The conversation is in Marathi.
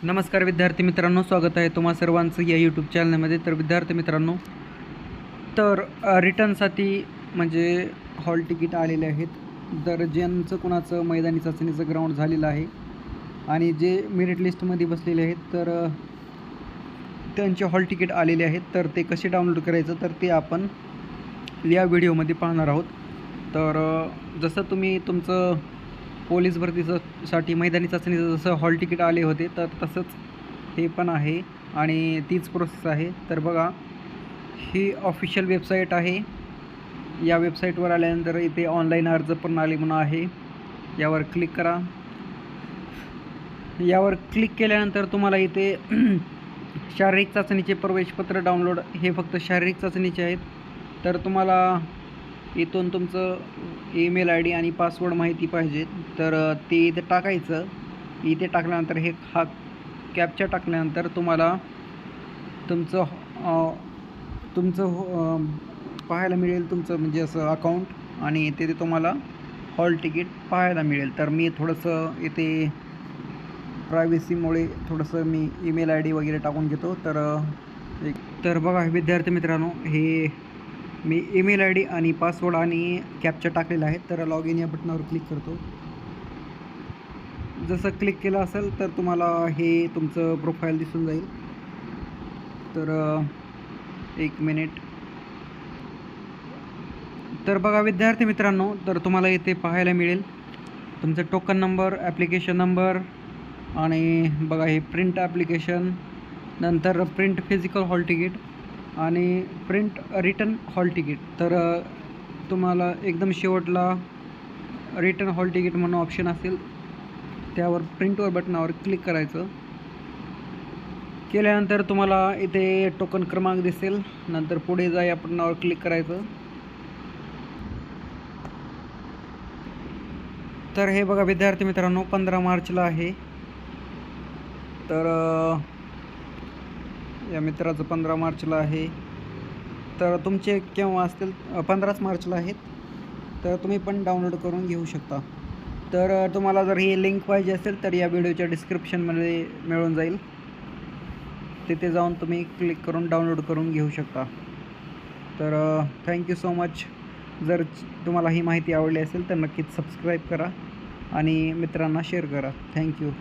नमस्कार विद्यार्थी मित्रांनो, स्वागत आहे तुम्हा सर्वांचं या यूट्यूब चॅनलमध्ये. तर विद्यार्थी मित्रांनो, तर रिटर्नसाठी म्हणजे हॉल तिकीट आलेले आहेत. तर ज्यांचं कुणाचं मैदानी चाचणीचं ग्राउंड झालेलं आहे आणि जे मेरिट लिस्टमध्ये बसलेले आहेत, तर त्यांचे हॉल तिकीट आलेले आहेत. तर ते कसे डाउनलोड करायचं तर ते आपण या व्हिडिओमध्ये पाहणार आहोत. तर जसं तुम्ही तुमचं पोलीस भरतीसाठी मैदानी चाचणीचं जसं हॉल तिकीट आले होते, तर तसंच हे पण आहे आणि तीच प्रोसेस आहे. तर बघा, ही ऑफिशियल वेबसाईट आहे. या वेबसाईटवर आल्यानंतर इथे ऑनलाईन अर्ज प्रणाली म्हणून आहे, यावर क्लिक करा. यावर क्लिक केल्यानंतर तुम्हाला इथे शारीरिक चाचणीचे प्रवेशपत्र डाउनलोड, हे फक्त शारीरिक चाचणीचे आहेत. तर तुम्हाला इथून तुमचं ईमेल आय डी आणि पासवर्ड माहिती पाहिजे, तर ते इथे टाकायचं. इथे टाकल्यानंतर हा कॅप्चा टाकल्यानंतर तुम्हाला तुमचं पाहायला मिळेल, तुमचं म्हणजे असं अकाउंट, आणि तिथे तुम्हाला हॉल तिकीट पाहायला मिळेल. तर मी थोडंसं इथे प्रायव्हसीमुळे थोडंसं मी ईमेल आय डी वगैरे टाकून घेतो. तर बघा विद्यार्थी मित्रांनो, हे मी ईमेल आय डी आणि पासवर्ड आणि कॅप्चा टाकलेला आहे. तर लॉग इन या बटनावर क्लिक करतो. जसं क्लिक केलं असेल तर तुम्हाला हे तुमचं प्रोफाईल दिसून जाईल. तर एक मिनिट. तर बघा विद्यार्थी मित्रांनो, तर तुम्हाला इथे पाहायला मिळेल तुमचं टोकन नंबर, ॲप्लिकेशन नंबर, आणि बघा हे प्रिंट ॲप्लिकेशन, नंतर प्रिंट फिजिकल हॉल तिकीट आणि प्रिंट रिटर्न हॉल तिकीट. तर तुम्हाला एकदम शेवटला रिटर्न हॉल तिकीट म्हणून ऑप्शन असेल, त्यावर प्रिंटवर बटनावर क्लिक करायचं. केल्यानंतर तुम्हाला इथे टोकन क्रमांक दिसेल, नंतर पुढे जा या बटनावर क्लिक करायचं. तर हे बघा विद्यार्थी मित्रांनो, 15 मार्चला आहे. तर या मित्राचं 15 मार्चला आहे. तर तुमचे केव्हा असतील? 15 मार्चला आहेत. तर तुम्ही पण डाउनलोड करून घेऊ शकता. तर तुम्हाला जर ही लिंक पाहिजे असेल तर या व्हिडिओच्या डिस्क्रिप्शनमध्ये मिळून जाईल. तिथे जाऊन तुम्ही क्लिक करून डाउनलोड करून घेऊ शकता. तर थँक्यू सो मच. जर तुम्हाला ही माहिती आवडली असेल तर नक्कीच सबस्क्राईब करा आणि मित्रांना शेअर करा. थँक्यू.